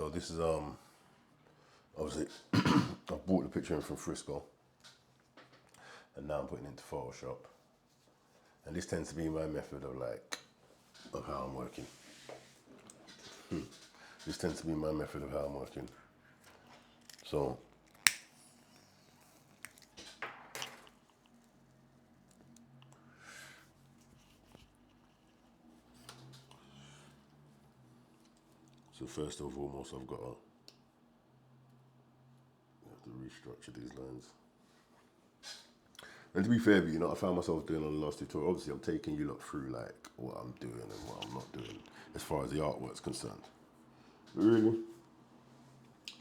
So this is obviously I bought the picture in from Frisco, and now I'm putting it into Photoshop. And this tends to be my method of how I'm working. This tends to be my method of how I'm working. So first and foremost, I've got to have to restructure these lines. And to be fair, you know, I found myself doing on the last tutorial. Obviously, I'm taking you lot through like what I'm doing and what I'm not doing as far as the artwork's concerned. But really,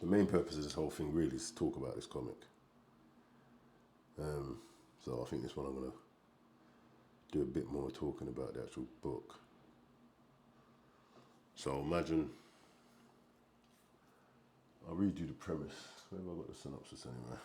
the main purpose of this whole thing really is to talk about this comic. So I think this one I'm gonna do a bit more talking about the actual book. So imagine, I'll read you the premise. Where have I got the synopsis anyway?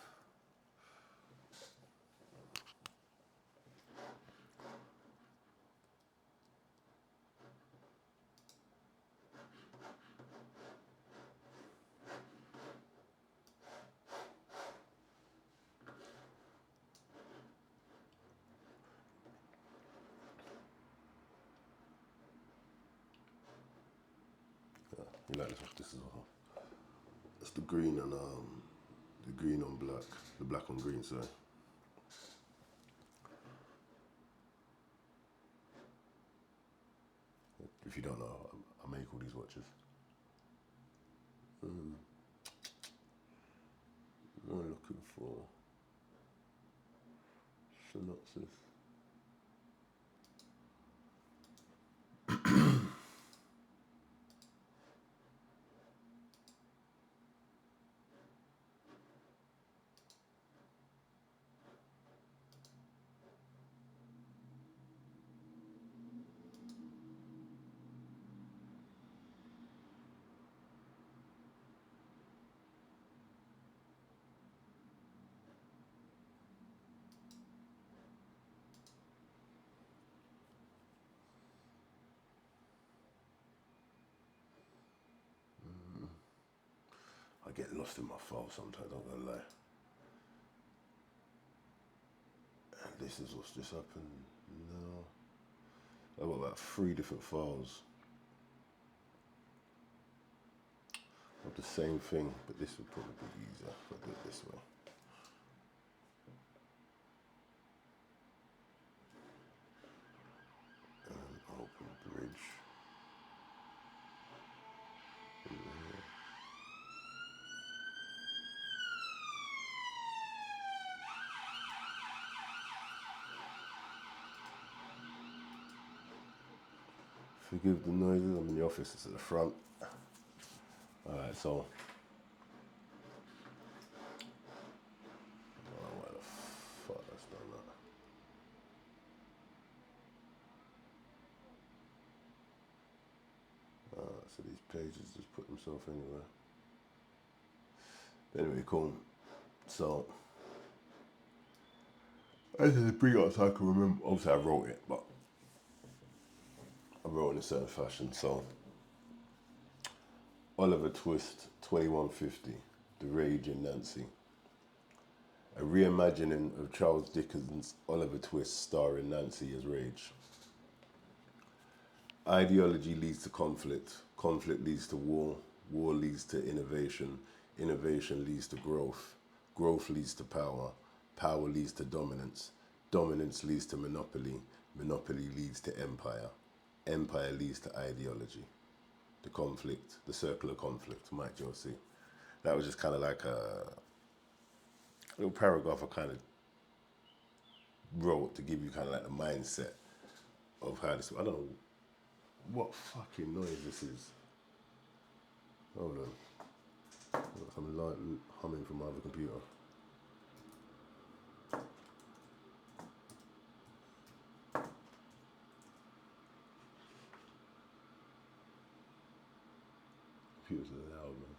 You like this as well. It's the green and the green on black, the black on green, sorry. If you don't know, I make all these watches. What am I looking for? Synopsis. I get lost in my files sometimes, I'm gonna lie. And this is what's just happened now. I've got about 3 different files of the same thing, but this would probably be easier if I do it this way. And open bridge. Forgive the noises, I'm in the office, it's at the front. Alright, so. Oh, why the fuck that's done that? So these pages just put themselves anywhere. Anyway, cool. So, I had to bring it up so I can remember. Obviously, I wrote it, but I wrote in a certain fashion. So, Oliver Twist, 2150, The Rage in Nancy. A reimagining of Charles Dickens' Oliver Twist starring Nancy as Rage. Ideology leads to conflict, conflict leads to war, war leads to innovation, innovation leads to growth, growth leads to power, power leads to dominance, dominance leads to monopoly, monopoly leads to empire, empire leads to ideology. The conflict, the circle of conflict, Mike Josie. That was just kind of like a little paragraph I kind of wrote to give you kind of like the mindset of how this, I don't know what fucking noise this is. Hold on. I'm humming from my other computer. Computer's loud, man.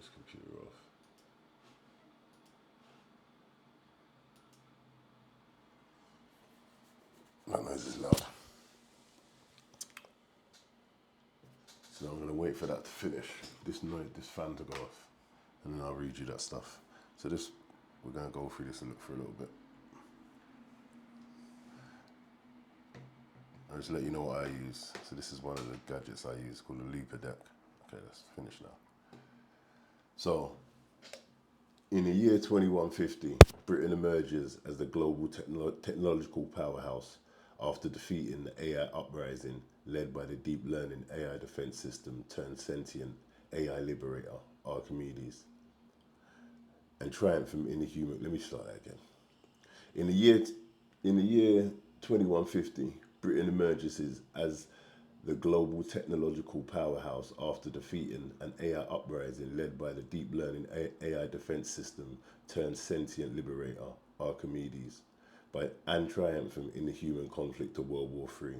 this computer off. That noise is loud. So I'm going to wait for that to finish, this fan to go off, and then I'll read you that stuff. So we're going to go through this and look for a little bit. I'll just let you know what I use. So this is one of the gadgets I use called a looper deck. Okay, let's finish now. So, in the year 2150, Britain emerges as the global technological powerhouse after defeating the AI uprising led by the deep learning AI defense system turned sentient AI liberator, Archimedes, and triumphing in the human. Let me start that again. In the year 2150, Britain emerges as the global technological powerhouse after defeating an AI uprising led by the deep learning AI defense system turned sentient liberator, Archimedes, and triumphing in the human conflict of World War III.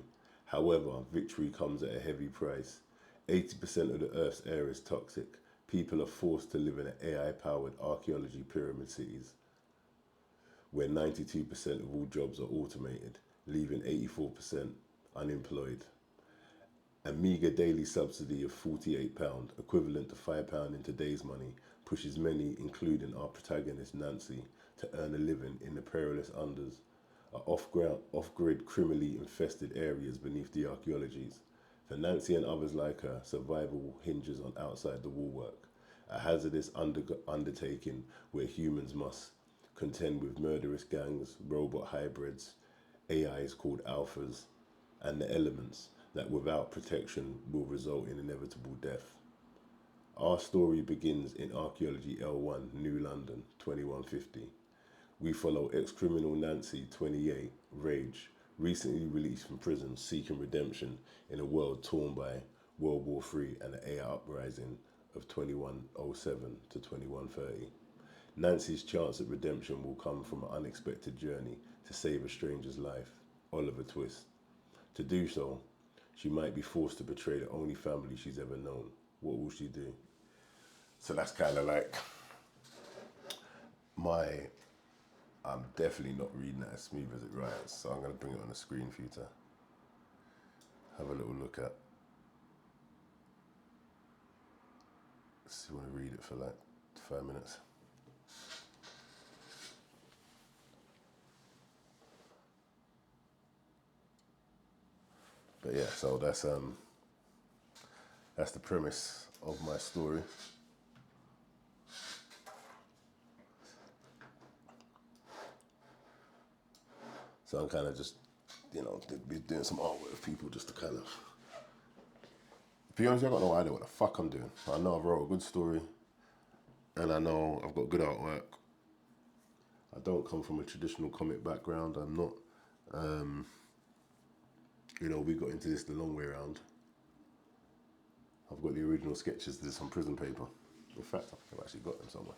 However, victory comes at a heavy price. 80% of the Earth's air is toxic. People are forced to live in AI-powered archaeology pyramid cities, where 92% of all jobs are automated, leaving 84% unemployed. A meagre daily subsidy of £48, equivalent to £5 in today's money, pushes many, including our protagonist Nancy, to earn a living in the perilous unders, off-grid, criminally infested areas beneath the archaeologies. For Nancy and others like her, survival hinges on outside-the-wall work, a hazardous undertaking where humans must contend with murderous gangs, robot hybrids, AIs called alphas, and the elements that without protection will result in inevitable death. Our story begins in Archaeology L1, New London, 2150. We follow ex-criminal Nancy, 28, Rage, recently released from prison seeking redemption in a world torn by World War III and the AI uprising of 2107 to 2130. Nancy's chance at redemption will come from an unexpected journey to save a stranger's life, Oliver Twist. To do so, she might be forced to betray the only family she's ever known. What will she do? So that's kind of like I'm definitely not reading it as smooth as it writes, so I'm going to bring it on the screen for you to have a little look at. So you want to read it for like 5 minutes? But yeah, so that's the premise of my story. So I'm kind of just, be doing some artwork with people just to kind of, to be honest, I got no idea what the fuck I'm doing. I know I wrote a good story, and I know I've got good artwork. I don't come from a traditional comic background. I'm not, we got into this the long way around. I've got the original sketches to this on prison paper. In fact, I think I've actually got them somewhere.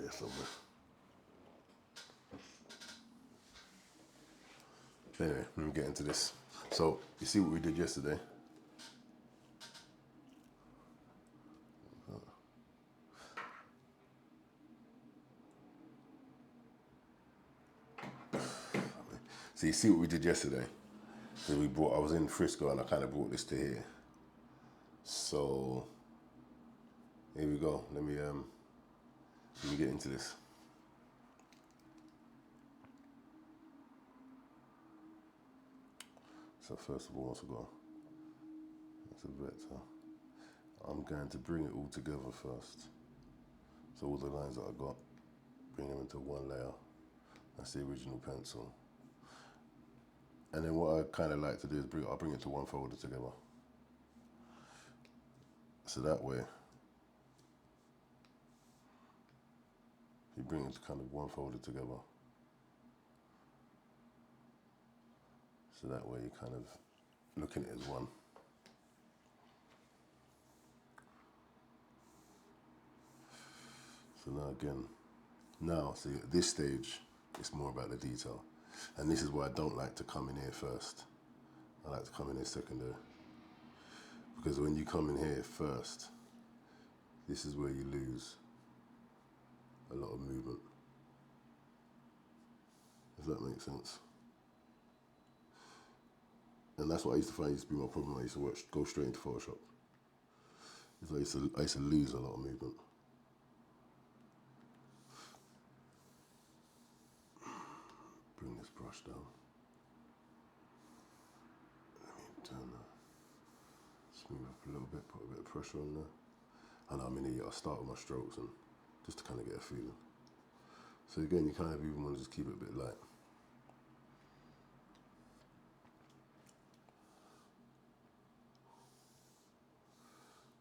Somewhere. Anyway, let me get into this. So, you see what we did yesterday? So you see what we did yesterday? So I was in Frisco and I kind of brought this to here. So, here we go. Let me get into this. So first of all, once I go, it's a vector. I'm going to bring it all together first. So all the lines that I got, bring them into one layer. That's the original pencil. And then what I kind of like to do is I'll bring it to one folder together. So that way, you bring it to kind of one folder together. So that way you're kind of looking at it as one. So now again, see at this stage, it's more about the detail. And this is why I don't like to come in here first. I like to come in here secondary. Because when you come in here first, this is where you lose a lot of movement. If that makes sense. And that's what I used to find used to be my problem. I used to go straight into Photoshop. I used to lose a lot of movement. Bring this brush down. Let me turn that. Smooth up a little bit, put a bit of pressure on there. And I'm in here, I'll start with my strokes and just to kind of get a feeling. So again, you kind of even want to just keep it a bit light.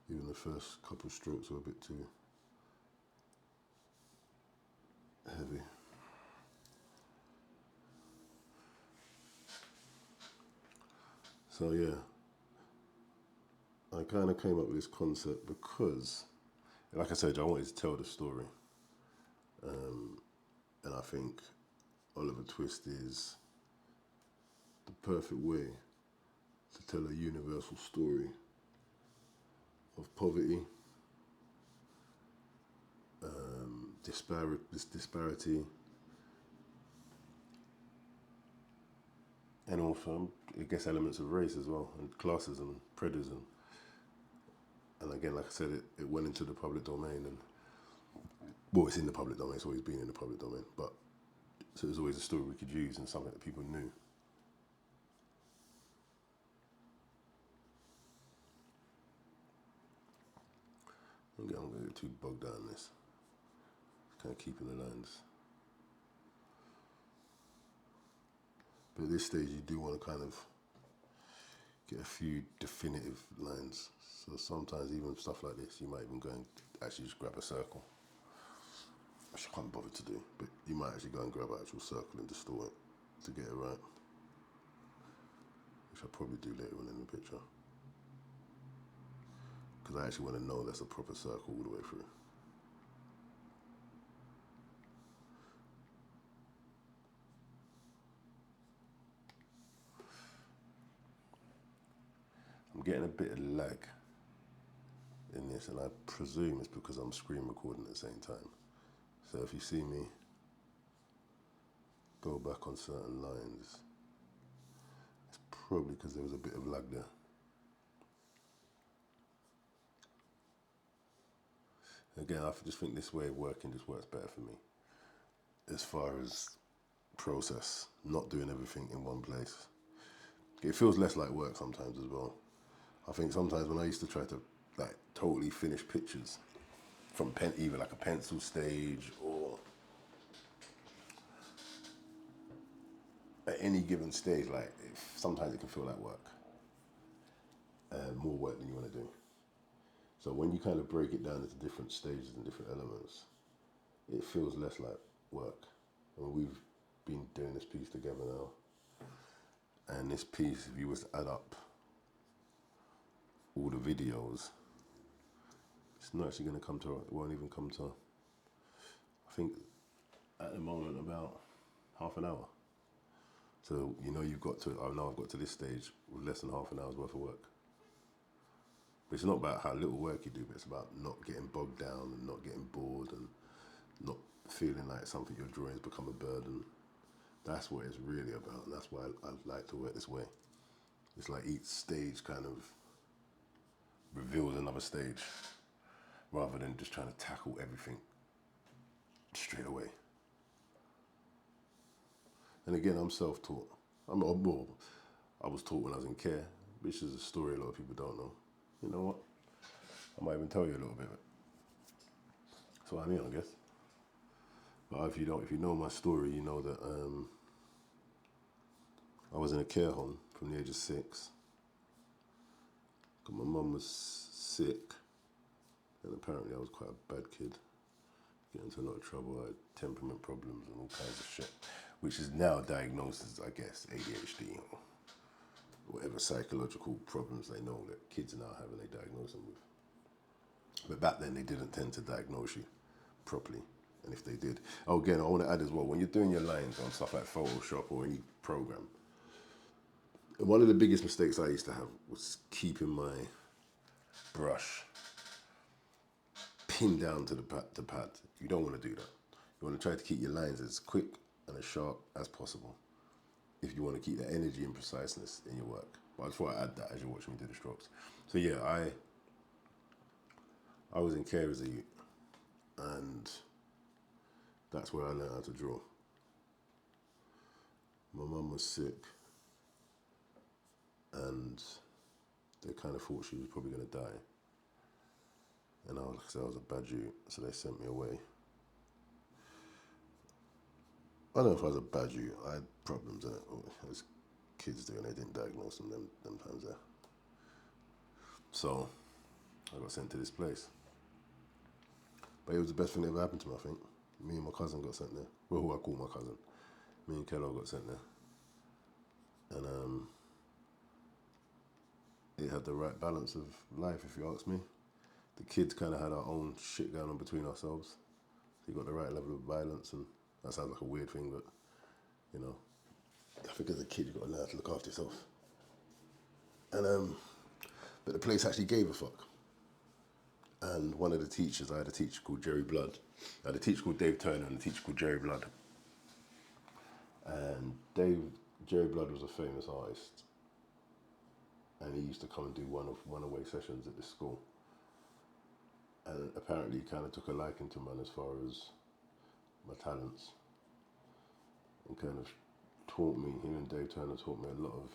Even the first couple of strokes are a bit too heavy. So yeah, I kind of came up with this concept because, like I said, I wanted to tell the story. And I think Oliver Twist is the perfect way to tell a universal story of poverty, disparity, and also, I guess, elements of race as well, and classism, and prejudice. And again, like I said, it went into the public domain, and well, it's in the public domain, it's always been in the public domain, but so it was always a story we could use and something that people knew. Again, I'm going to get too bogged down in this. Kind of keeping the lines. But at this stage, you do want to kind of get a few definitive lines. So sometimes even stuff like this, you might even go and actually just grab a circle, which I can't bother to do, but you might actually go and grab an actual circle and distort it to get it right, which I'll probably do later on in the picture. Because I actually want to know that's a proper circle all the way through. I'm getting a bit of lag in this, and I presume it's because I'm screen recording at the same time. So if you see me go back on certain lines, it's probably because there was a bit of lag there. Again, I just think this way of working just works better for me. As far as process, not doing everything in one place. It feels less like work sometimes as well. I think sometimes when I used to try to like totally finish pictures from either like a pencil stage or at any given stage, like sometimes it can feel like work, more work than you want to do. So when you kind of break it down into different stages and different elements, it feels less like work. And we've been doing this piece together now, and this piece, if you was to add up all the videos, it's not actually going to come to, it won't even come to, I think at the moment about half an hour. So you know you've got to, I know I've got to this stage with less than half an hour's worth of work. But it's not about how little work you do, but it's about not getting bogged down and not getting bored and not feeling like something you're drawing has become a burden. That's what it's really about, and that's why I like to work this way. It's like each stage kind of reveals another stage, rather than just trying to tackle everything straight away. And again, I'm self-taught. I was taught when I was in care, which is a story a lot of people don't know. You know what? I might even tell you a little bit of it. That's what I mean, I guess. But if you know my story, you know that I was in a care home from the age of 6. My mum was sick, and apparently I was quite a bad kid. Get into a lot of trouble. I had temperament problems and all kinds of shit, which is now diagnosed as, I guess, ADHD. whatever psychological problems they know that kids now have and they diagnose them with. But back then they didn't tend to diagnose you properly. And if they did, oh, again, I want to add as well, when you're doing your lines on stuff like Photoshop or any program, one of the biggest mistakes I used to have was keeping my brush pinned down to the pad. You don't want to do that. You want to try to keep your lines as quick and as sharp as possible if you want to keep the energy and preciseness in your work. But I just thought I'd add that as you're watching me do the strokes. So yeah, I was in care as a youth, and that's where I learned how to draw. My mum was sick, and they kind of thought she was probably going to die. And I was a bad youth, so they sent me away. I don't know if I was a bad youth. I had problems, as kids do, and they didn't diagnose them times there. So I got sent to this place. But it was the best thing that ever happened to me, I think. Me and my cousin got sent there. Well, who I call my cousin. Me and Kello got sent there. And it had the right balance of life, if you ask me. The kids kind of had our own shit going on between ourselves. So you got the right level of violence, and that sounds like a weird thing, but, you know, I think as a kid, you've got to learn how to look after yourself. And, but the place actually gave a fuck. And one of the teachers, I had a teacher called Jerry Blood. I had a teacher called Dave Turner and a teacher called Jerry Blood. And Jerry Blood was a famous artist. And he used to come and do one-away sessions at this school. And apparently he kind of took a liking to man as far as my talents. And kind of taught me, him and Dave Turner taught me a lot of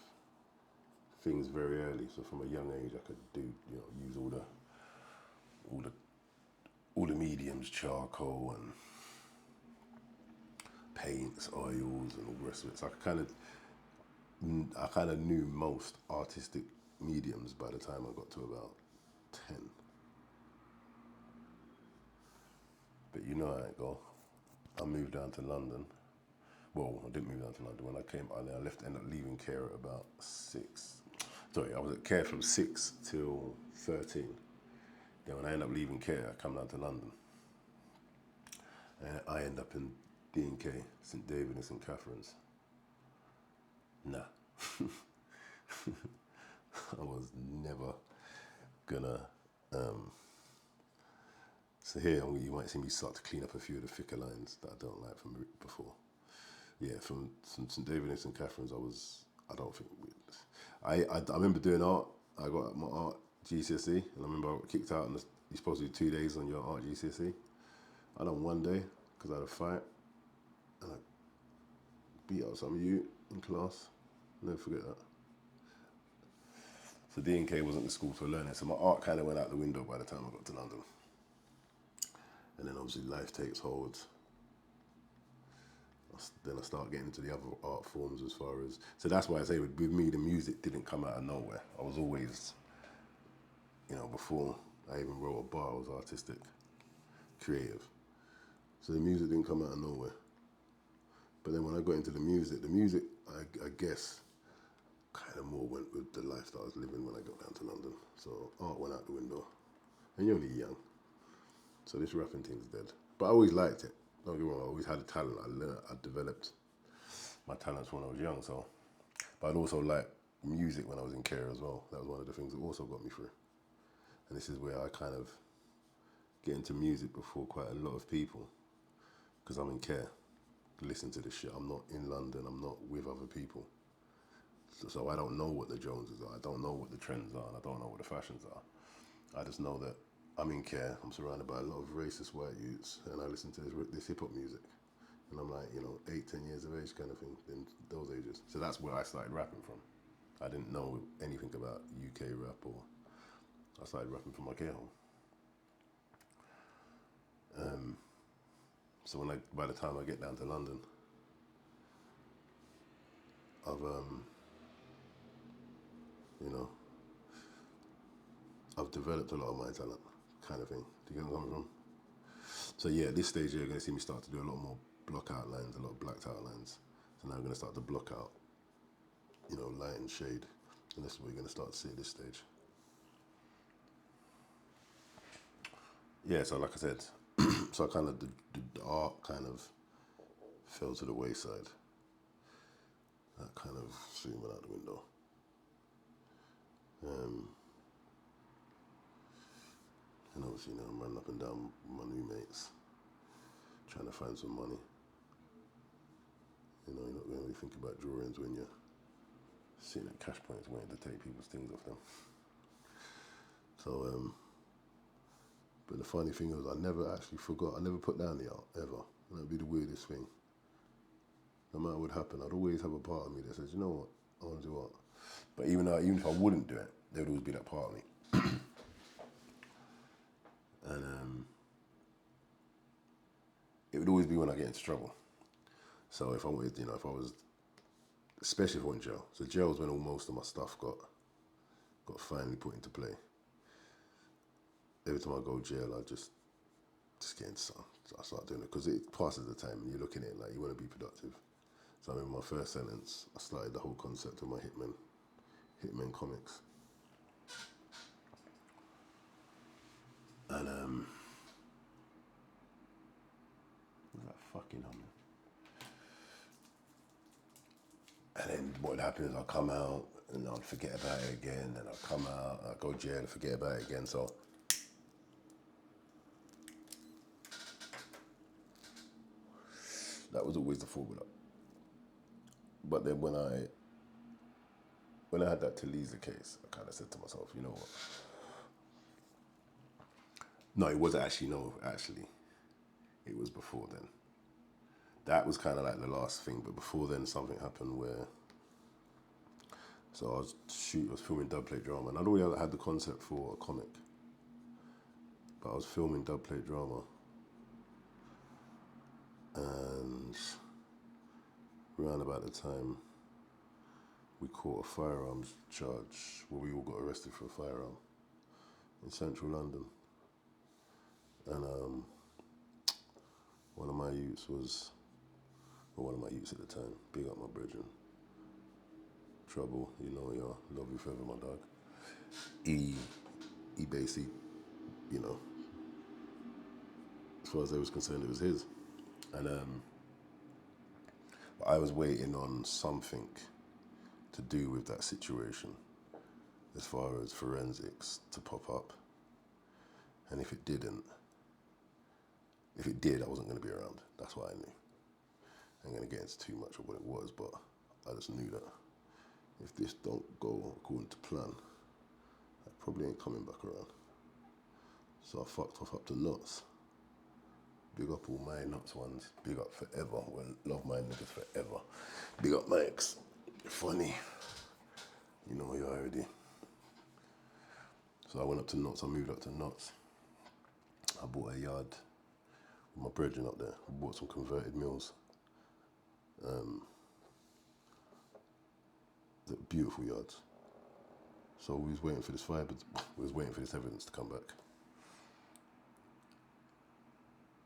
things very early. So from a young age I could do, use all the mediums, charcoal and paints, oils and all the rest of it. So I kind of knew most artistic mediums by the time I got to about 10. But you know how it go. I moved down to London. Well, I didn't move down to London. When I came, I ended up leaving care at about 6. Sorry, I was at care from 6 till 13. Then when I ended up leaving care, I come down to London. And I end up in D&K, St David and St Catherine's. Nah. I was never gonna... So here you might see me start to clean up a few of the thicker lines that I don't like from before. Yeah, from St David and St Catherine's, I remember doing art. I got my art GCSE, and I remember I got kicked out, and you're supposed to do 2 days on your art GCSE. I done 1 day because I had a fight, and I beat up some of you in class. Never forget that. So D&K wasn't the school for learning, so my art kind of went out the window by the time I got to London. And then obviously life takes hold. Then I start getting into the other art forms as far as... So that's why I say with me, the music didn't come out of nowhere. I was always, before I even wrote a bar, I was artistic, creative. So the music didn't come out of nowhere. But then when I got into the music, I guess, kind of more went with the lifestyle I was living when I got down to London. So art went out the window. And you're only young. So this rapping thing's dead. But I always liked it. Don't get me wrong, I always had a talent. I developed my talents when I was young. So, but I'd also like music when I was in care as well. That was one of the things that also got me through. And this is where I kind of get into music before quite a lot of people, because I'm in care. Listen to this shit. I'm not in London. I'm not with other people. So I don't know what the Joneses are. I don't know what the trends are. And I don't know what the fashions are. I just know that I'm in care. I'm surrounded by a lot of racist white youths, and I listen to this hip hop music. And I'm like, 8, 10 years of age kind of thing, in those ages. So that's where I started rapping from. I didn't know anything about UK rap, or I started rapping from my care home. So by the time I get down to London, I've developed a lot of my talent, kind of thing. Do you get where I'm coming from? So yeah, at this stage, you're going to see me start to do a lot more block outlines, a lot of blacked outlines. So now I'm going to start to block out, light and shade. And this is what you're going to start to see at this stage. Yeah, so like I said, so I kind of, the art kind of fell to the wayside. That kind of threw me out the window. And obviously, I'm running up and down with my new mates, trying to find some money. You're not going to really think about drawings when you're sitting at cash points waiting to take people's things off them. So, but the funny thing was, I never actually forgot. I never put down the art ever. And that'd be the weirdest thing. No matter what happened, I'd always have a part of me that says, you know what, I want to do art. But even if I wouldn't do it, there would always be that part of me. And it would always be when I get into trouble. So if I wanted, if I was, especially if I went in jail. So jail was when all most of my stuff got finally put into play. Every time I go to jail, I just get into something. So I start doing it because it passes the time and you're looking at it like you want to be productive. So I remember my first sentence, I started the whole concept of my Hitman comics. And what's that fucking humming? And then what would happen is I'd come out and I'd forget about it again, and I'd come out, I'd go to jail and forget about it again. So that was always the formula. But then when I had that Talisa case, I kind of said to myself, you know what? No, it wasn't actually, it was before then. That was kind of like the last thing, but before then something happened where, so I was filming dubplate drama, and I'd already had the concept for a comic, but I was filming dubplate drama, and around about the time we caught a firearms charge where we all got arrested for a firearm in central London. And one of my youths at the time, big up my brethren, Trouble, love you forever, my dog. He basically, as far as I was concerned, it was his. And I was waiting on something to do with that situation as far as forensics to pop up. And if it did, I wasn't going to be around. That's what I knew. I ain't going to get into too much of what it was, but I just knew that if this don't go according to plan, I probably ain't coming back around. So I fucked off up to Nuts. Big up all my Nuts ones. Big up forever. Well, love my niggas forever. Big up Mike's. Funny. You know you already. So I went up to Nuts. I moved up to Nuts. I bought a yard with my brethren up there. I bought some converted mills. Beautiful yards. So we was waiting for this evidence to come back.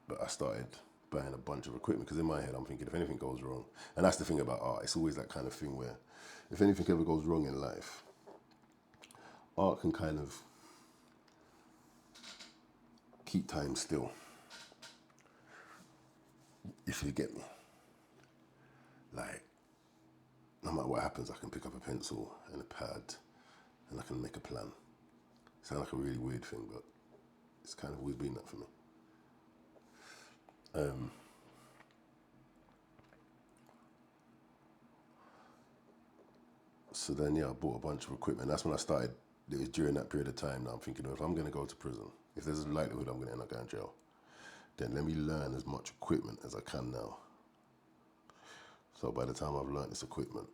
But I started buying a bunch of equipment because in my head I'm thinking if anything goes wrong, and that's the thing about art, it's always that kind of thing where if anything ever goes wrong in life, art can kind of keep time still, if you get me. Like, no matter what happens, I can pick up a pencil and a pad and I can make a plan. Sounds like a really weird thing, but it's kind of always been that for me. So then, I bought a bunch of equipment. That's when I started. It was during that period of time that I'm thinking, if I'm going to go to prison, if there's a likelihood I'm going to end up going to jail, then let me learn as much equipment as I can now. So by the time I've learned this equipment,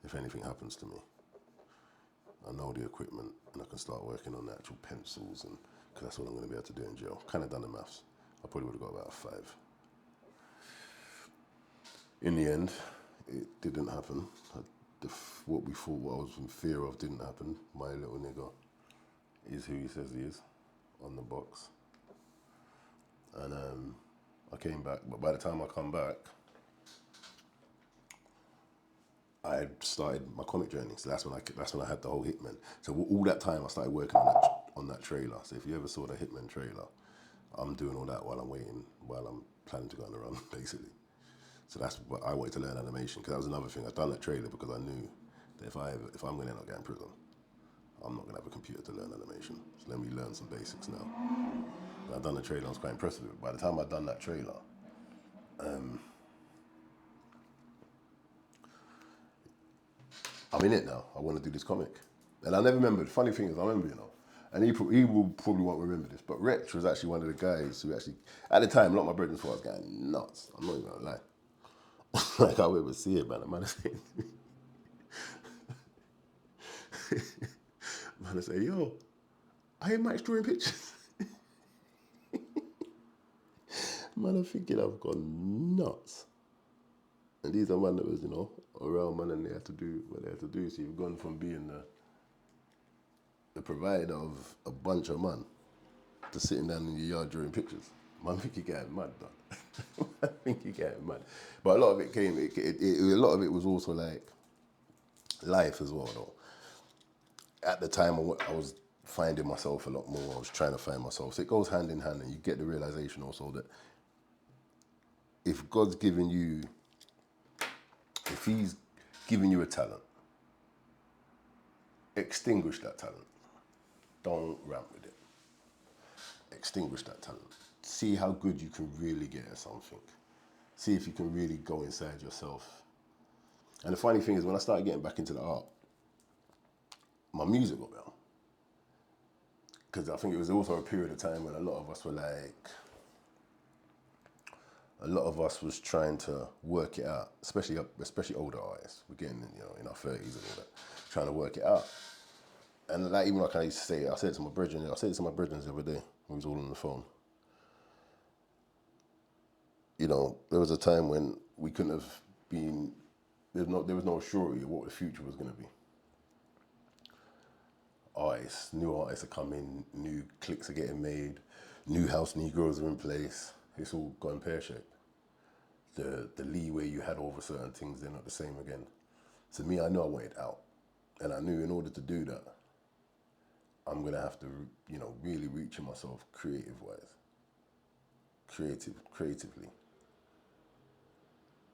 if anything happens to me, I know the equipment and I can start working on the actual pencils, and because that's what I'm going to be able to do in jail. Kind of done the maths. I probably would have got about a 5. In the end, it didn't happen. What I was in fear of didn't happen. My little nigga is who he says he is on the box. And I came back, but by the time I come back, I had started my comic journey. So that's when I had the whole Hitman. So all that time I started working on that trailer. So if you ever saw the Hitman trailer, I'm doing all that while I'm waiting, while I'm planning to go on the run, basically. So that's what I wanted to learn animation, because that was another thing. I'd done that trailer because I knew that if I'm going to end up getting in prison, I'm not going to have a computer to learn animation. So let me learn some basics now. And I'd done the trailer, I was quite impressed with it. By the time I'd done that trailer, I'm in it now. I want to do this comic. And I never remember. The funny thing is, I remember, and he will probably won't remember this, but Wretch was actually one of the guys who actually, at the time, a lot of my brothers thought I was going nuts. I'm not even going to lie. Like, I would ever see it, man. The man is saying, man is saying, yo, I hear Mike's drawing pictures. Man, I'm thinking I've gone nuts. And these are man that was, around, man, and they had to do what they had to do. So you've gone from being the provider of a bunch of man to sitting down in your yard drawing pictures. Man, I think you're getting mad, though. I think you're getting mad. But a lot of it a lot of it was also like life as well, though. At the time, I was finding myself a lot more. I was trying to find myself. So it goes hand in hand, and you get the realization also that if God's given you, if He's given you a talent, extinguish that talent. Don't ramp with it. Extinguish that talent. See how good you can really get at something. See if you can really go inside yourself. And the funny thing is, when I started getting back into the art, my music got better. Because I think it was also a period of time when a lot of us was trying to work it out, especially older artists. We're getting, in our 30s and all that, trying to work it out. And like, even like I used to say, I said it to my brethren the other day, when we was all on the phone. There was a time when we couldn't have been, there was no surety of what the future was going to be. New artists are coming, new cliques are getting made, new house Negroes are in place. It's all gone pear-shaped. The leeway you had over certain things, they're not the same again. To me, I knew I wanted out. And I knew in order to do that, I'm going to have to, really reach in myself creatively.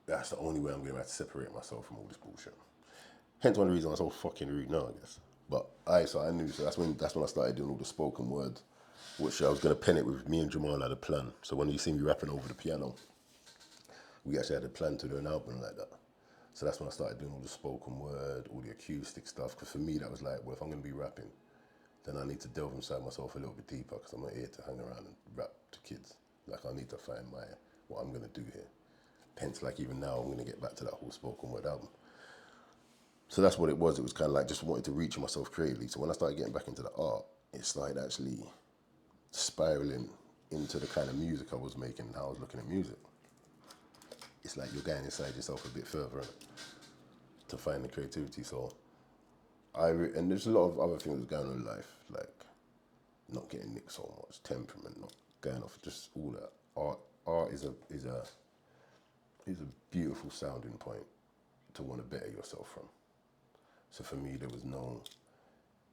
That's the only way I'm going to have to separate myself from all this bullshit. Hence one of the reasons I'm so fucking rude now, I guess. But so I knew. So that's when I started doing all the spoken word, which I was going to pen it with. Me and Jamal had a plan. So when you see me rapping over the piano, we actually had a plan to do an album like that. So that's when I started doing all the spoken word, all the acoustic stuff. Because for me, that was like, well, if I'm going to be rapping, then I need to delve inside myself a little bit deeper, because I'm not here to hang around and rap to kids. Like, I need to find what I'm going to do here. Hence, like, even now, I'm going to get back to that whole spoken word album. So that's what it was. It was kind of like just wanting to reach myself creatively. So when I started getting back into the art, it started actually spiraling into the kind of music I was making and how I was looking at music. It's like you're going inside yourself a bit further to find the creativity. So and there's a lot of other things going on in life, like not getting nicked so much, temperament, not going off, just all that. Art is a beautiful sounding point to want to better yourself from. So for me, there was no,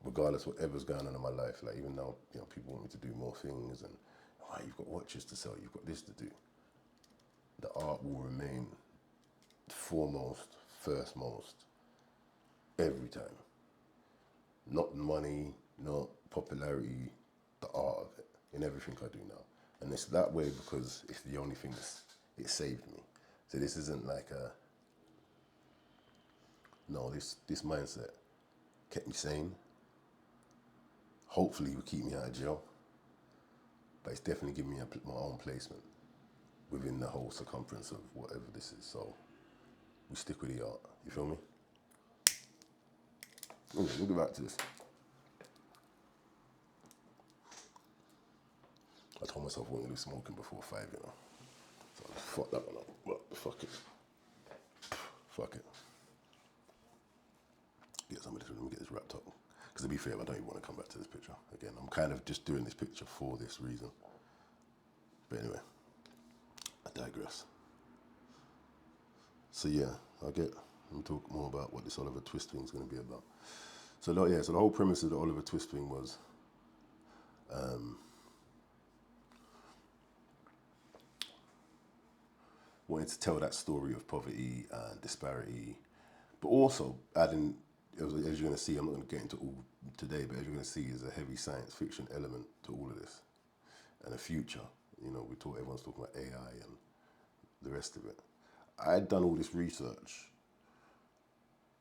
regardless of whatever's going on in my life, like even now, people want me to do more things, and you've got watches to sell, you've got this to do. The art will remain foremost, first most, every time. Not money, not popularity, the art of it, in everything I do now. And it's that way because it's the only thing it saved me. So this isn't like this mindset kept me sane. Hopefully it will keep me out of jail. But it's definitely given me my own placement within the whole circumference of whatever this is. So we stick with the art, you feel me? Okay, we'll get back to this. I told myself I wasn't going to be smoking before 5, So fuck that one up. But fuck it. Fuck it. Get some of this, let me get this wrapped up. Because to be fair, I don't even want to come back to this picture again. I'm kind of just doing this picture for this reason. But anyway, I digress. So yeah, I get We'll talk more about what this Oliver Twist thing is going to be about. So yeah, so the whole premise of the Oliver Twist thing was wanting to tell that story of poverty and disparity, but also adding, as you're going to see, I'm not going to get into all today, but as you're going to see, is a heavy science fiction element to all of this, and a future. You know, everyone's talking about AI and the rest of it. I had done all this research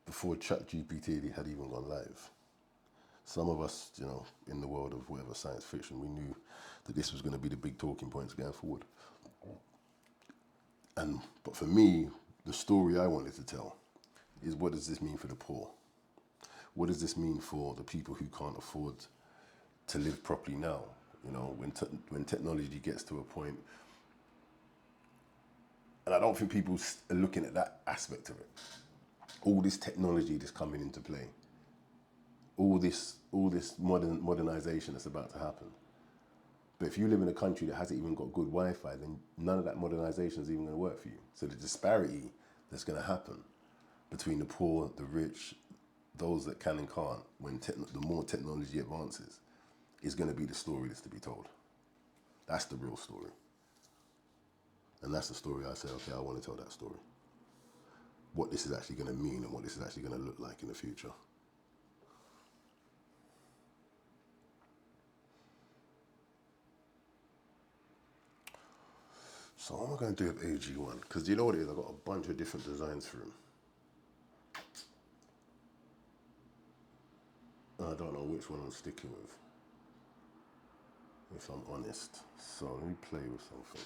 before ChatGPT had even gone live. Some of us, you know, in the world of whatever science fiction, we knew that this was going to be the big talking points going forward. But for me, the story I wanted to tell is, what does this mean for the poor? What does this mean for the people who can't afford to live properly now? You know, when technology gets to a point, and I don't think people are looking at that aspect of it. All this technology that's coming into play, all this modernization that's about to happen. But if you live in a country that hasn't even got good Wi-Fi, then none of that modernization is even going to work for you. So the disparity that's going to happen between the poor, the rich, those that can and can't, when the more technology advances, is going to be the story that's to be told. That's the real story. And that's the story I say, okay, I want to tell that story. What this is actually going to mean and what this is actually going to look like in the future. So what am I going to do with AG1? Because you know what it is, I've got a bunch of different designs for him. I don't know which one I'm sticking with, if I'm honest. So let me play with something.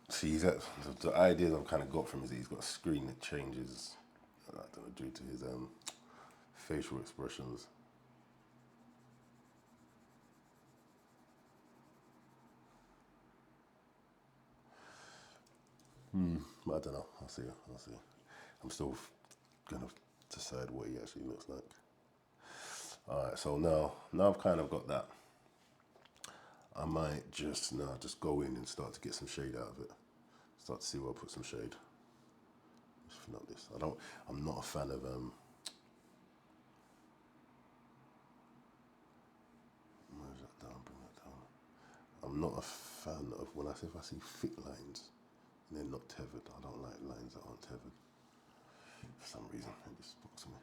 See, the ideas I've kind of got from is that he's got a screen that changes, I don't know, due to his facial expressions. But I don't know. I'll see. I'm still gonna decide what he actually looks like. All right. So now I've kind of got that. I might just go in and start to get some shade out of it. Start to see where I put some shade. Just fill up this. I'm not a fan of Merge that down, bring that down. I'm not a fan of if I see thick lines and they're not tethered. I don't like lines that aren't tethered. For some reason, it just bugs me.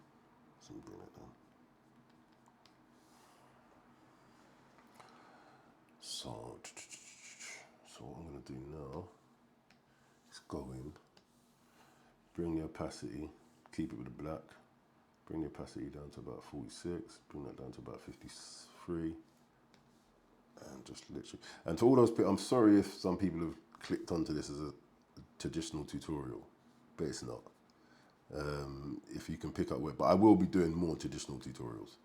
So bring that down. So what I'm gonna do now is go in, bring the opacity, keep it with the black, bring the opacity down to about 46, bring that down to about 53, and just literally, and to all those people, I'm sorry if some people have clicked onto this as a traditional tutorial, but it's not. If you can pick up but I will be doing more traditional tutorials,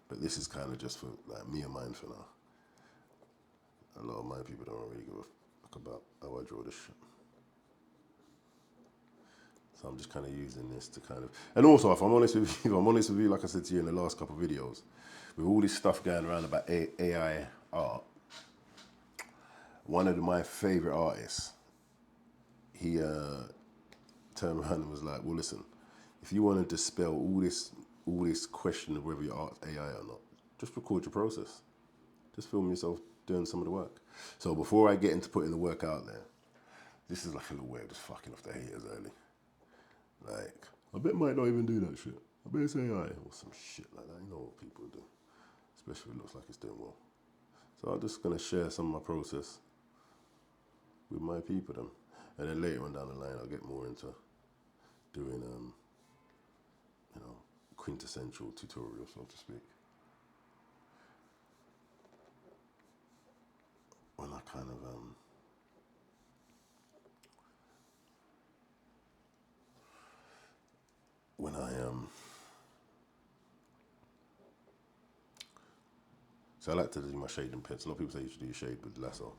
but this is kind of just for like me and mine for now. A lot of my people don't really give a fuck about how I draw this shit. So I'm just kind of using this to kind of, and also if I'm honest with you, like I said to you in the last couple of videos, with all this stuff going around about AI art, one of my favorite artists, he turned around and was like, well, listen, if you want to dispel all this question of whether your art's AI or not, just record your process. Just film yourself doing some of the work. So before I get into putting the work out there, this is like a little way of just fucking off the haters early. Like, I bet might not even do that shit. I bet it's AI or some shit like that. You know what people do, especially if it looks like it's doing well. So I'm just gonna share some of my process with my people then. And then later on down the line, I'll get more into doing, quintessential tutorial, so to speak. When I kind of when I so I like to do my shade and pens. A lot of people say you should do your shade with lasso.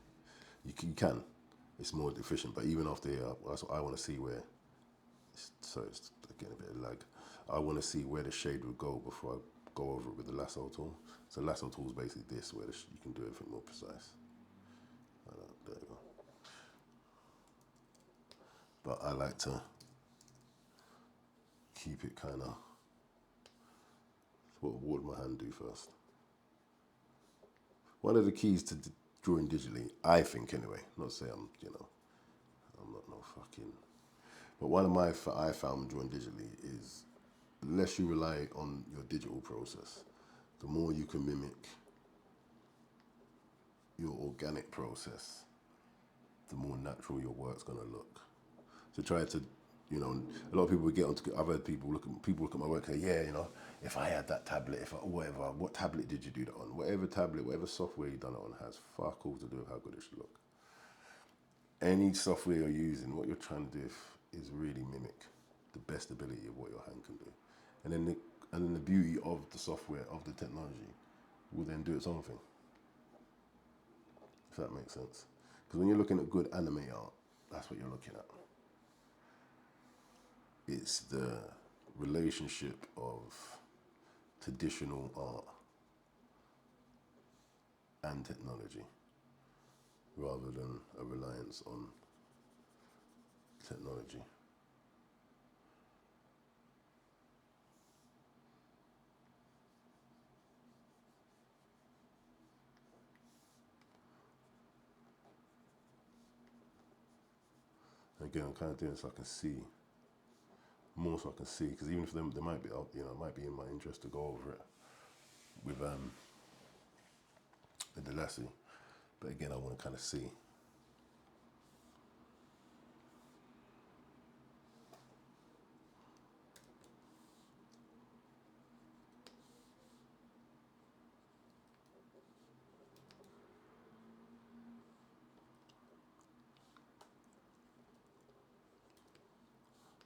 You can. It's more efficient, but even after here, I want to see where. So it's getting a bit of lag. I want to see where the shade would go before I go over it with the lasso tool. So lasso tool is basically this, where you can do everything more precise. There you go. But I like to keep it kind of. What would my hand do first? One of the keys to drawing digitally, I think anyway, not say I'm not no fucking. But one of my I found drawing digitally is the less you rely on your digital process, the more you can mimic your organic process, the more natural your work's gonna look. So try to, a lot of people get onto. I've heard people look at my work and say, yeah, if I had that tablet, whatever, what tablet did you do that on? Whatever tablet, whatever software you done it on has fuck all to do with how good it should look. Any software you're using, what you're trying to do is really mimic the best ability of what your hand can do, and then the beauty of the software, of the technology, will then do its own thing. If that makes sense, because when you're looking at good anime art, that's what you're looking at. It's the relationship of traditional art and technology, rather than a reliance on technology. Again, I'm kind of doing so I can see more, so I can see, because even if they might be, it might be in my interest to go over it with the Lassie, but again, I want to kind of see.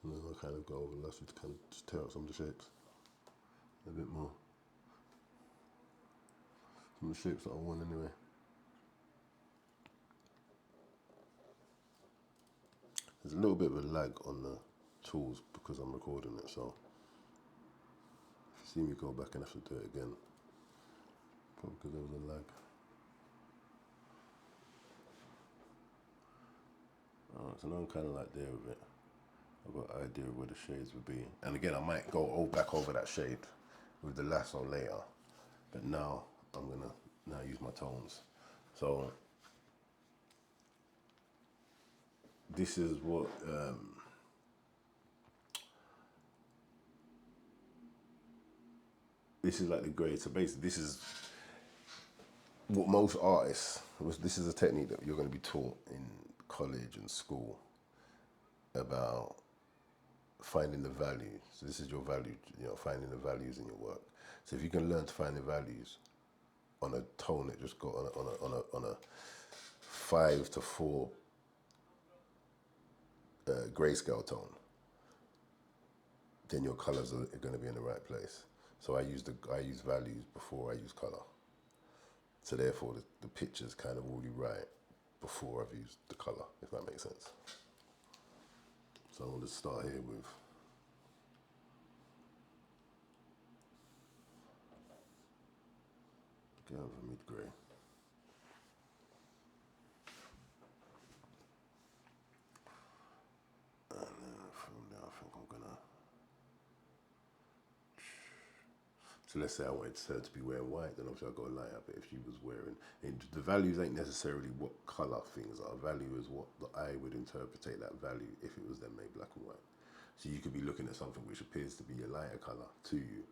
And then I'll kind of go over the Lassie to kind of just tear out some of the shapes a bit more. Some of the shapes that I want anyway. There's a little bit of a lag on the tools because I'm recording it, so if you see me go back and have to do it again, probably because there was a lag. Alright, so now I'm kind of like there with it. I've got an idea of where the shades would be. And again, I might go back over that shade with the lasso later, but now I'm gonna use my tones. So this is what this is like the grade. So basically, this is what most artists. This is a technique that you're going to be taught in college and school about finding the value. So this is your value, finding the values in your work. So if you can learn to find the values on a tone that just got on a 5-4 grayscale tone, then your colors are going to be in the right place. So I use values before I use color. So therefore, the picture's kind of already right before I've used the color, if that makes sense. So I'll just start here with get over mid-grey. And then from there, I think I'm gonna. So let's say I wanted her to be wearing white, then obviously I'll go lighter. But if she was wearing, the values ain't necessarily what color things are. Value is what the eye would interpret that value if it was then made black and white. So you could be looking at something which appears to be a lighter color to you,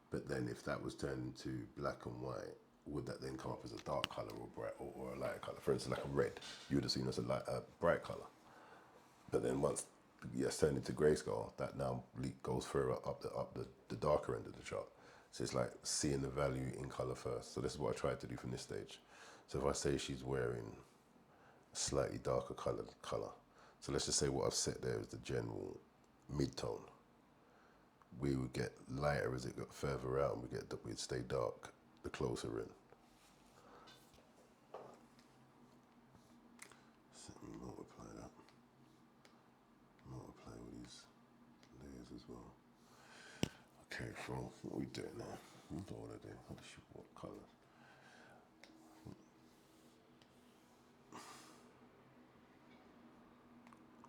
but then if that was turned into black and white, would that then come up as a dark color or bright or a lighter color? For instance, like a red, you would have seen as a bright color. But then once yes, turned into grayscale, that now goes further up the darker end of the chart. So it's like seeing the value in color first. So this is what I tried to do from this stage. So if I say she's wearing a slightly darker color, so let's just say what I've set there is the general mid-tone. We would get lighter as it got further out, and we'd stay dark the closer in. So let me multiply that. Multiply with these layers as well. Okay, so what are we doing now? What do I want to do? How to shoot what colours?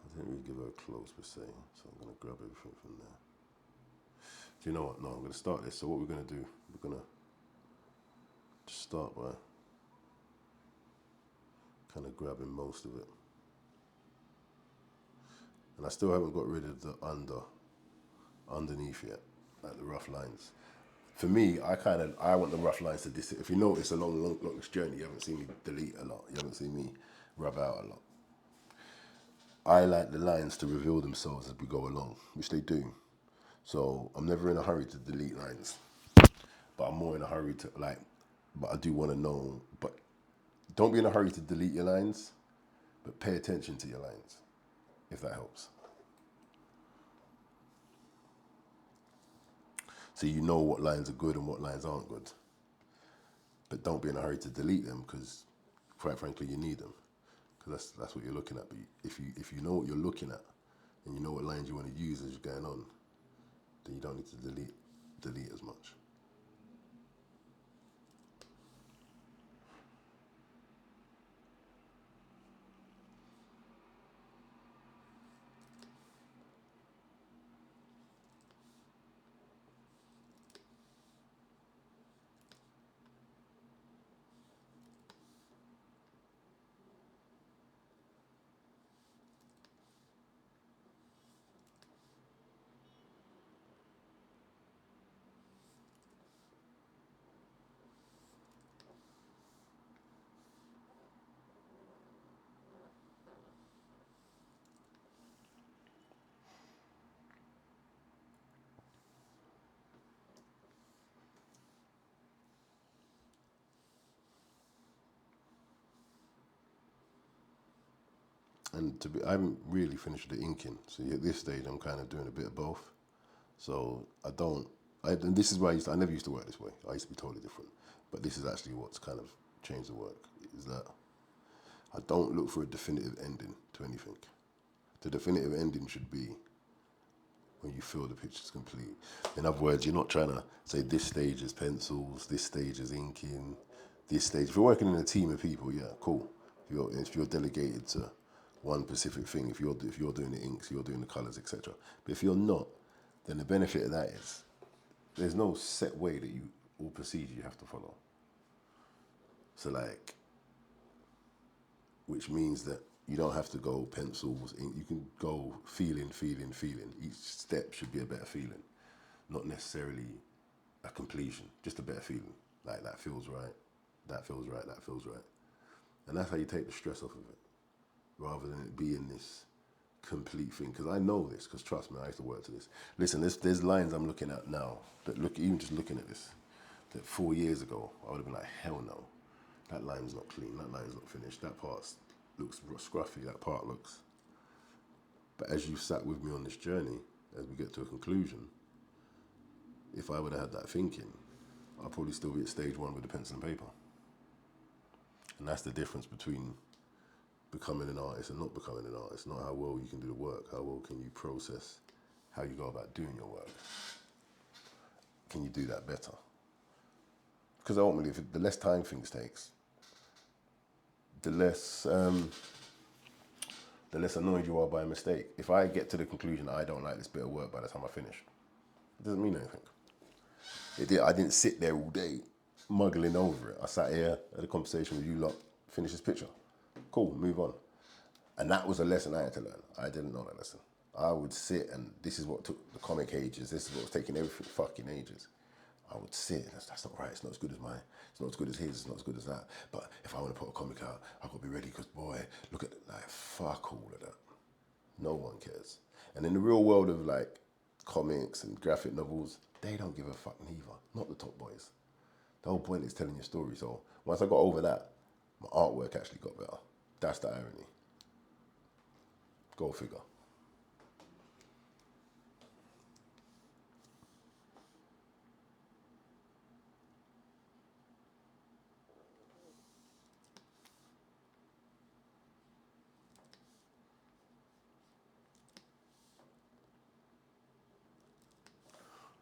I didn't really give her a close per se, so I'm going to grab everything from there. Do you know what? No, I'm going to start this. So what we're going to do, we're going to just start by kind of grabbing most of it. And I still haven't got rid of the underneath yet, like the rough lines. For me, I want the rough lines to disappear. If you notice along this journey, you haven't seen me delete a lot. You haven't seen me rub out a lot. I like the lines to reveal themselves as we go along, which they do. So I'm never in a hurry to delete lines, but I'm more in a hurry to but I do want to know, but don't be in a hurry to delete your lines, but pay attention to your lines, if that helps. So you know what lines are good and what lines aren't good. But don't be in a hurry to delete them because, quite frankly, you need them. Because that's what you're looking at. But if you know what you're looking at and you know what lines you want to use as you're going on, then you don't need to delete as much. And I haven't really finished the inking. So at this stage, I'm kind of doing a bit of both. So and this is why I never used to work this way. I used to be totally different. But this is actually what's kind of changed the work, is that I don't look for a definitive ending to anything. The definitive ending should be when you feel the picture's complete. In other words, you're not trying to say this stage is pencils, this stage is inking, this stage. If you're working in a team of people, yeah, cool. If you're delegated to one specific thing, if you're doing the inks, you're doing the colours, etc. But if you're not, then the benefit of that is there's no set way that or procedure you have to follow. So which means that you don't have to go pencils, ink. You can go feeling. Each step should be a better feeling, not necessarily a completion, just a better feeling. Like that feels right, that feels right, that feels right. And that's how you take the stress off of it, rather than it being this complete thing. Because I know this, because trust me, I used to work to this. Listen, there's lines I'm looking at now that even just looking at this, that 4 years ago, I would have been like, hell no. That line's not clean, that line's not finished, that part looks scruffy, that part looks. But as you sat with me on this journey, as we get to a conclusion, if I would have had that thinking, I'd probably still be at stage one with the pencil and paper. And that's the difference between becoming an artist and not becoming an artist. Not how well you can do the work, how well can you process how you go about doing your work. Can you do that better? Because ultimately, the less time things takes, the less annoyed you are by a mistake. If I get to the conclusion I don't like this bit of work by the time I finish, it doesn't mean anything. I didn't sit there all day muggling over it. I sat here, had a conversation with you lot, finish this picture. Cool, move on. And that was a lesson I had to learn. I didn't know that lesson. I would sit, and this is what took the comic ages. This is what was taking everything fucking ages. I would sit, that's not right, it's not as good as mine, it's not as good as his, it's not as good as that. But if I want to put a comic out, I've got to be ready because, boy, look at, fuck all of that. No one cares. And in the real world of like comics and graphic novels, they don't give a fuck neither. Not the top boys. The whole point is telling your story. So once I got over that, my artwork actually got better. That's the irony. Go figure.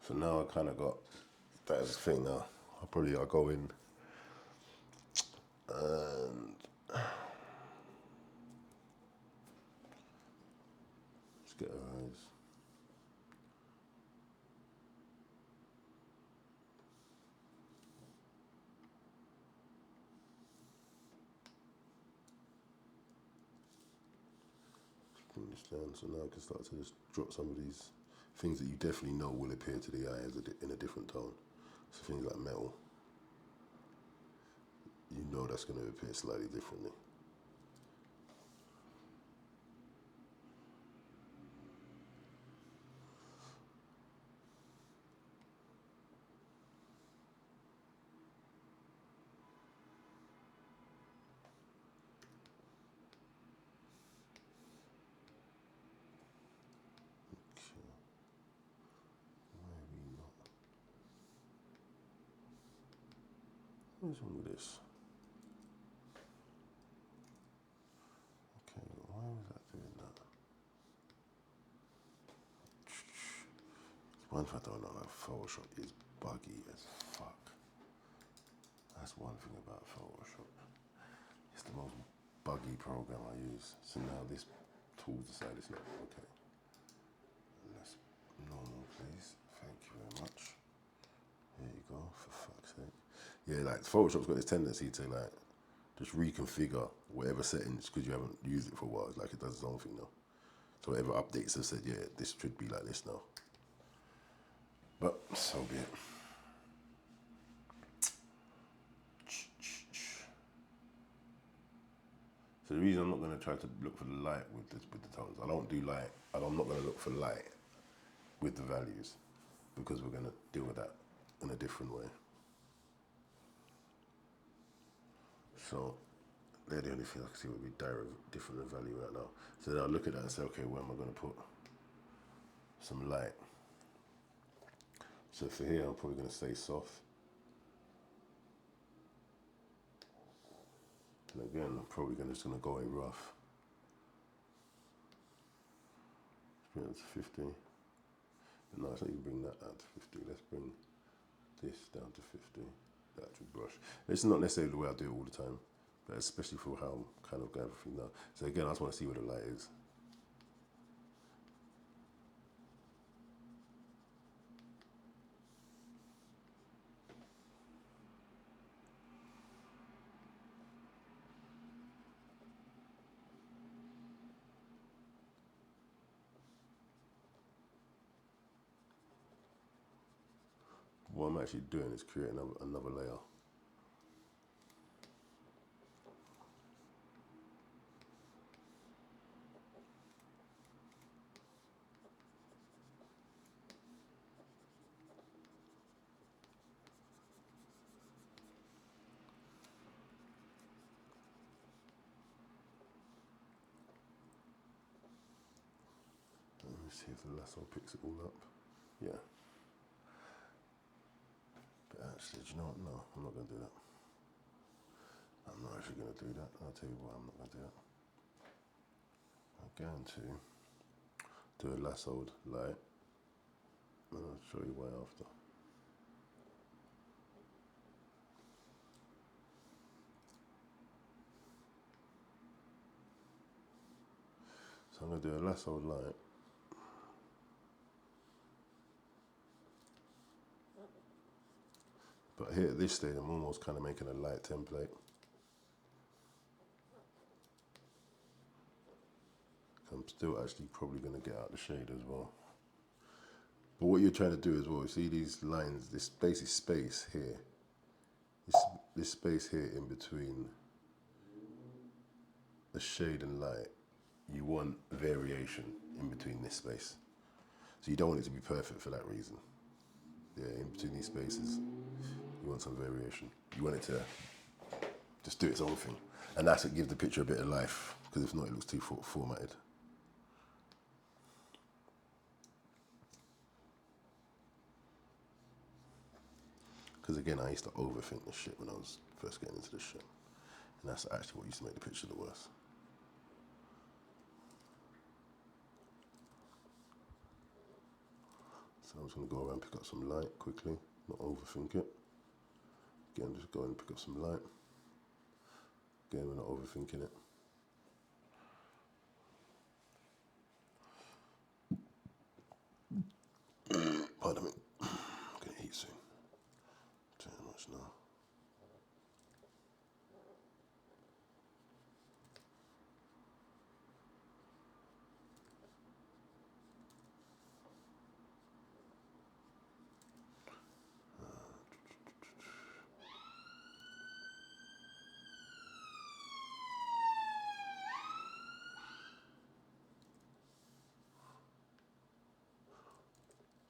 So now I kind of got that as a thing now. I'll go in and just get her eyes. Bring this down so now I can start to just drop some of these things that you definitely know will appear to the eye as in a different tone. So things like metal, you know that's going to appear slightly differently. Okay, maybe not. What's wrong with this? Okay, why was that doing that? One thing I don't know, like Photoshop is buggy as fuck. That's one thing about Photoshop. It's the most buggy program I use. So now this tool decided it's not okay. Let's normal, please. Thank you very much. There you go. For fuck's sake. Yeah, like Photoshop's got this tendency to like just reconfigure whatever settings because you haven't used it for a while. It's like it does its own thing now. So whatever updates have said, yeah, this should be like this now. But so be it. So the reason I'm not going to try to look for the light with the tones, I don't do light. I'm not going to look for light with the values because we're going to deal with that in a different way. So they're the only thing I can see would be different value right now. So then I'll look at that and say, okay, where am I going to put some light? So for here, I'm probably going to stay soft. And again, I'm probably just going to go in rough. Bring that to 50. No, let's not even bring that down to 50. Let's bring this down to 50. The actual brush. It's not necessarily the way I do it all the time, but especially for how I'm kind of going everything now. So again, I just want to see where the light is. What I'm actually doing is creating another layer. Let me see if the lasso picks it all up. Yeah. But actually, do you know what? No, I'm not going to do that. I'm not actually going to do that. I'll tell you why I'm not going to do that. I'm going to do a lassoed light, and I'll show you why after. So I'm going to do a lassoed light. But here at this stage, I'm almost kind of making a light template. I'm still actually probably going to get out the shade as well. But what you're trying to do as well, you see these lines, this basic space here, this space here in between the shade and light you want variation in between this space. So you don't want it to be perfect for that reason. Yeah, in between these spaces, you want some variation. You want it to just do its own thing. And that's what gives the picture a bit of life, because if not, it looks too formatted. Because again, I used to overthink this shit when I was first getting into this shit. And that's actually what used to make the picture the worst. So I'm just going to go around and pick up some light quickly, not overthink it. Again, just go and pick up some light. Again, we're not overthinking it. Pardon me. I'm going to eat soon. Too much now.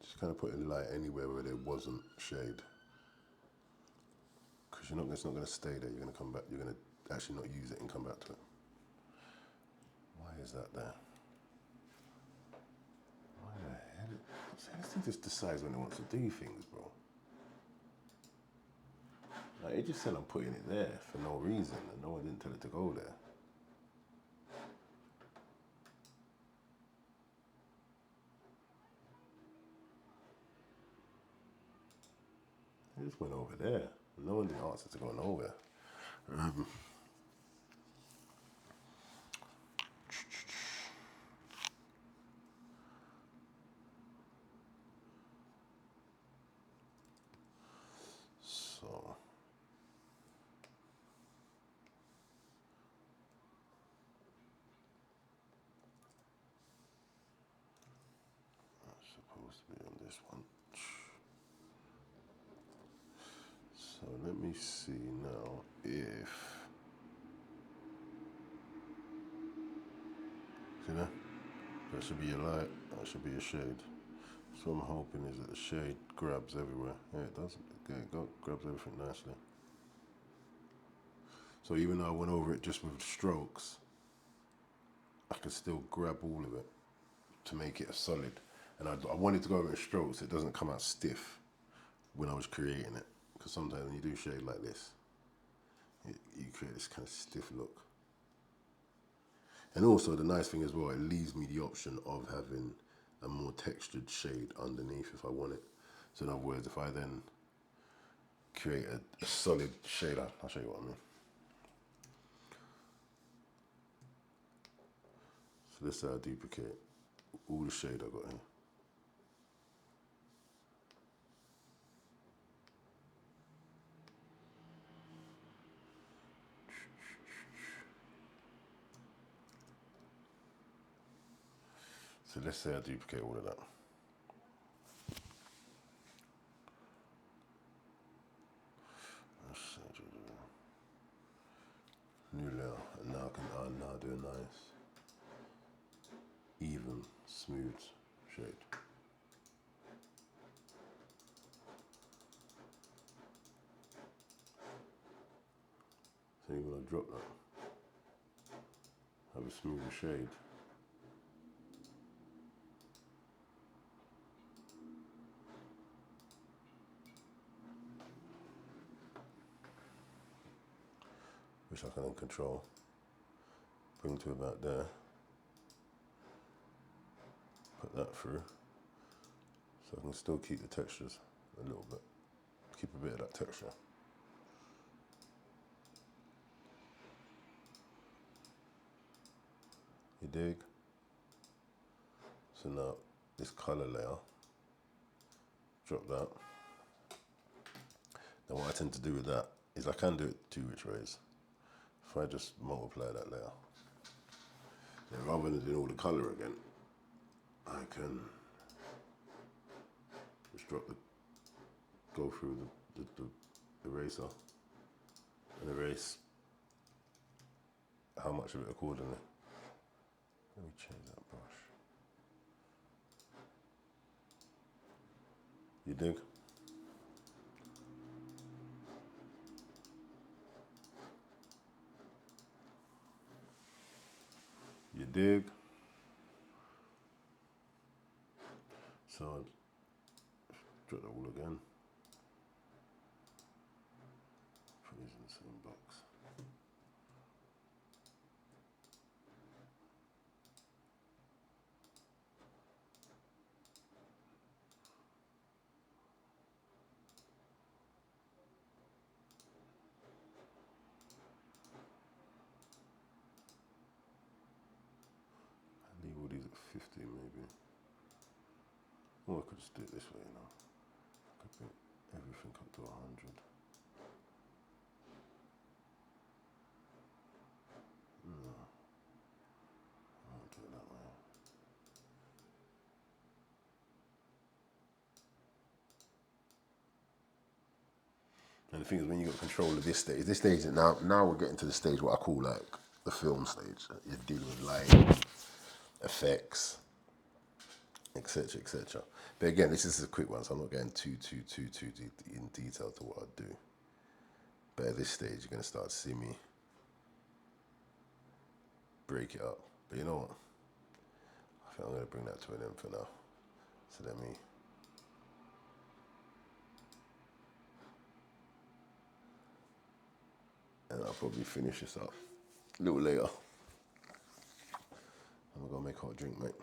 Just kind of putting light anywhere where there wasn't shade. Because it's not going to stay there. You're going to come back. You're going to actually not use it and come back to it. Why is that there? Why the hell? This thing just decides when it wants to do things, bro. Like, it just said I'm putting it there for no reason, and no one didn't tell it to go there. It just went over there. No one didn't ask it to go nowhere. So that's supposed to be on this one. So let me see now if, see that? That should be a light, that should be a shade. So I'm hoping is that the shade grabs everywhere. Yeah, it does. Okay, it grabs everything nicely. So even though I went over it just with strokes, I can still grab all of it to make it a solid. And I wanted to go over it in strokes so it doesn't come out stiff when I was creating it. Because sometimes when you do shade like this, you create this kind of stiff look. And also the nice thing as well, it leaves me the option of having a more textured shade underneath if I want it. So in other words, if I then create a solid shade, I'll show you what I mean. So this is how I duplicate all the shade I got here. So let's say I duplicate all of that. New layer, and now I can now do a nice, even, smooth shade. So even when I drop that, I have a smoother shade. Which I can then control, bring to about there, put that through, so I can still keep the textures a little bit, keep a bit of that texture. You dig? So now this color layer, drop that. Now what I tend to do with that is I can do it two which ways. If I just multiply that layer, then rather than doing all the color again, I can just go through the eraser and erase how much of it accordingly. Let me change that brush. You dig? You dig? So, draw that all again. Put these in the same box. Leave all these at 50 maybe. Or I could just do it this way, you know. I could bring everything up to 100. No, I won't do it that way. And the thing is, when you got control of this stage is now we're getting to the stage what I call like the film stage. You're dealing with lighting, effects, etc., etc. But again, this is a quick one, so I'm not getting too in detail to what I do. But at this stage, you're gonna start to see me break it up. But you know what? I think I'm gonna bring that to an end for now. So let me. And I'll probably finish this up a little later. I'm gonna make a hot drink, mate.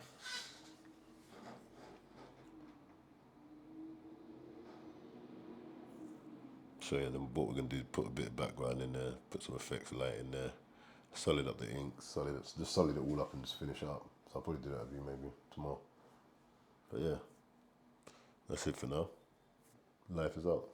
So yeah, then what we're gonna do is put a bit of background in there, put some effects light in there, solid up the ink, just solid it all up and just finish it up. So I'll probably do that with you maybe tomorrow. But yeah, that's it for now. Life is up.